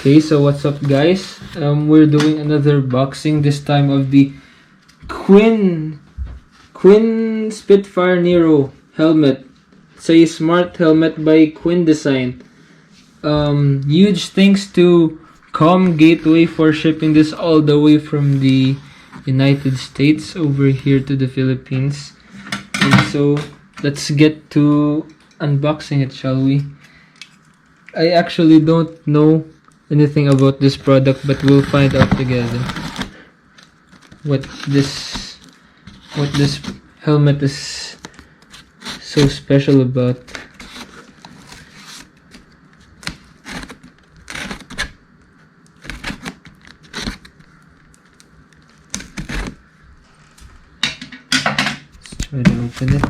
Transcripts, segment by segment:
Okay, so what's up guys? We're doing another boxing, this time of the QUIN Spitfire Nero helmet. It's a smart helmet by QUIN Design. Huge thanks to Gateway for shipping this all the way from the United States over here to the Philippines. And so let's get to unboxing it, shall we? I actually don't know anything about this product, but we'll find out together what this helmet is so special about. Let's try to open it.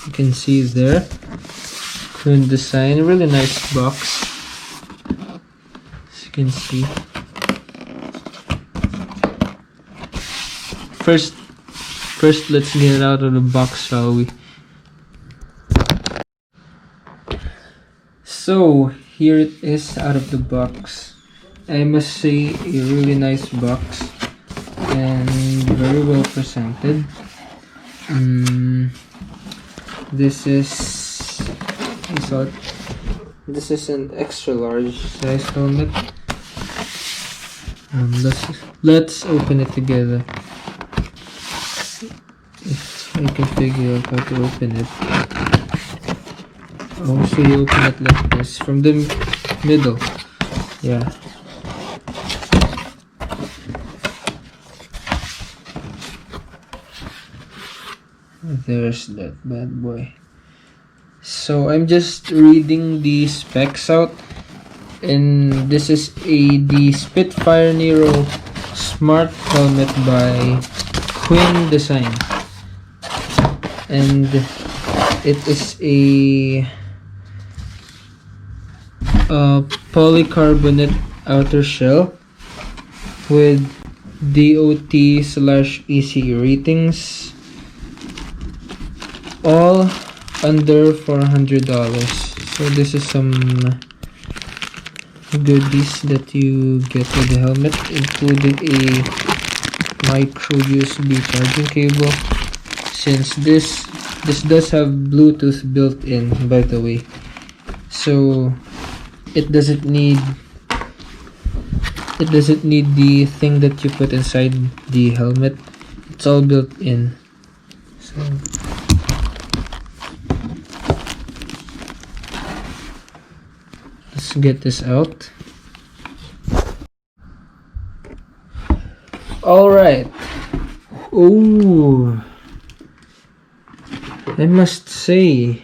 You can see there, QUIN Design, really nice box. As you can see. First let's get it out of the box, shall we? So here it is out of the box. I must say, a really nice box and very well presented. This is an extra large size helmet. Let's open it together. If I can figure out how to open it. Oh, so you open it like this from the middle. Yeah. There's that bad boy. So I'm just reading the specs out, and this is the Spitfire Nero smart helmet by QUIN Design, and it is a polycarbonate outer shell with DOT/EC ratings, all under $400. So this is some goodies that you get with the helmet, including a micro USB charging cable, since this does have Bluetooth built in, by the way. So it doesn't need the thing that you put inside the helmet. It's all built in. So let's get this out. Alright. Oh, I must say,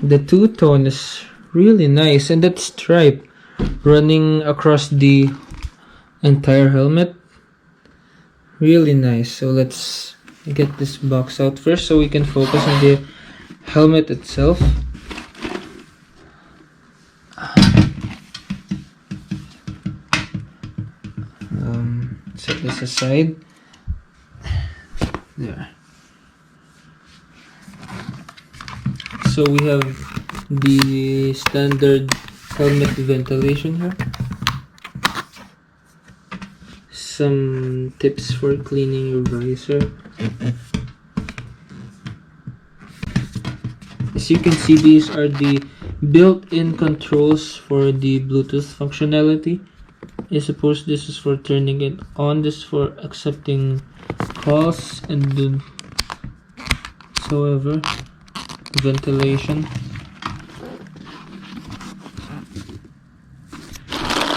the two-tone is really nice, and that stripe running across the entire helmet, really nice. So let's get this box out first so we can focus on the helmet itself. Set this aside. There. So we have the standard helmet ventilation here. Some tips for cleaning your visor. As you can see, these are the built-in controls for the Bluetooth functionality. I suppose this is for turning it on, this is for accepting calls, and then however, ventilation.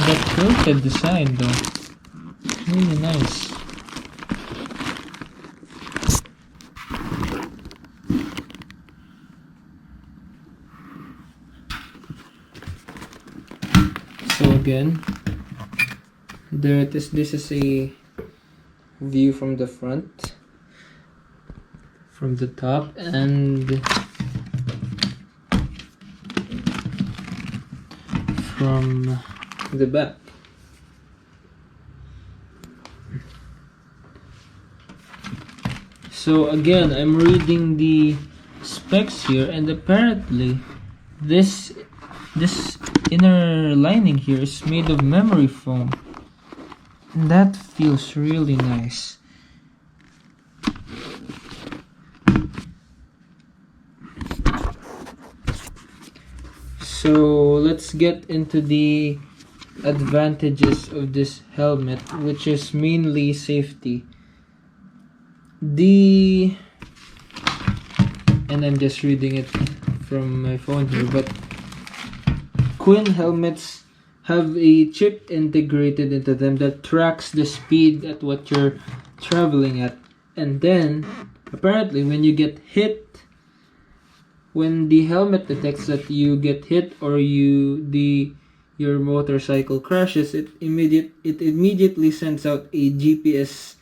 That quilted design though, really nice. So again, there it is. This is a view from the front, from the top, and from the back. So again, I'm reading the specs here, and apparently this inner lining here is made of memory foam, and that feels really nice. So let's get into the advantages of this helmet, which is mainly safety. And I'm just reading it from my phone here, but QUIN helmets have a chip integrated into them that tracks the speed at what you're traveling at, and then apparently when you get hit, when the helmet detects that you get hit or your motorcycle crashes, it immediately sends out a GPS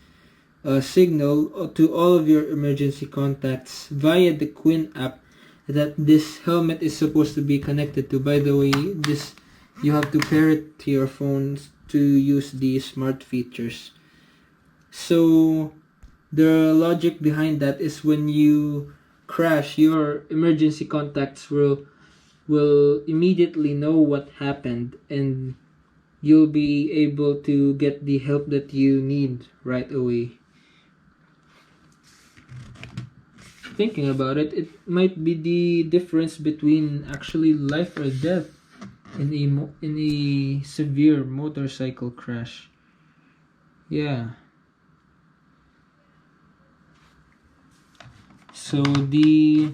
signal to all of your emergency contacts via the QUIN app that this helmet is supposed to be connected to. By the way, this you have to pair it to your phones to use the smart features. So the logic behind that is when you crash, your emergency contacts will immediately know what happened, and you'll be able to get the help that you need right away. Thinking about it, it might be the difference between actually life or death in a severe motorcycle crash. Yeah. So the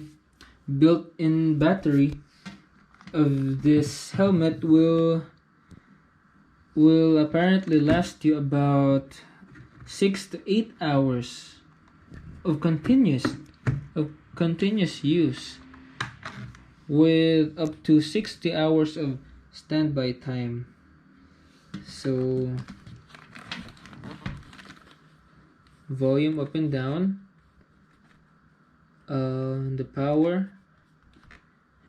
built-in battery of this helmet will apparently last you about 6 to 8 hours of continuous use, with up to 60 hours of standby time. So volume up and down, the power,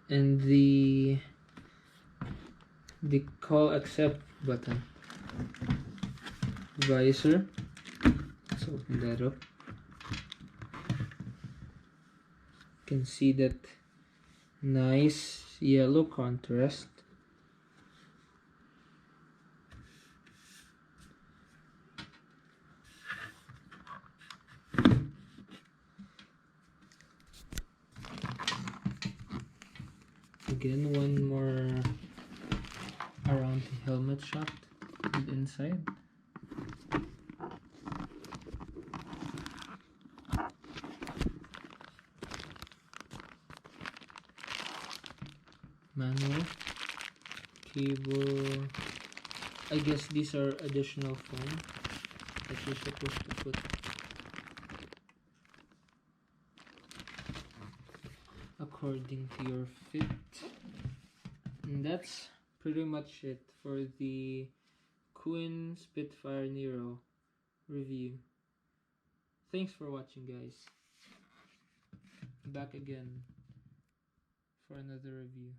and the call accept button. Visor, let's open that up. You can see that nice yellow contrast. Again, one more around the helmet shot and inside. Manual, cable. I guess these are additional foam that you're supposed to put according to your fit. And that's pretty much it for the QUIN Spitfire Nero review. Thanks for watching, guys. Back again for another review.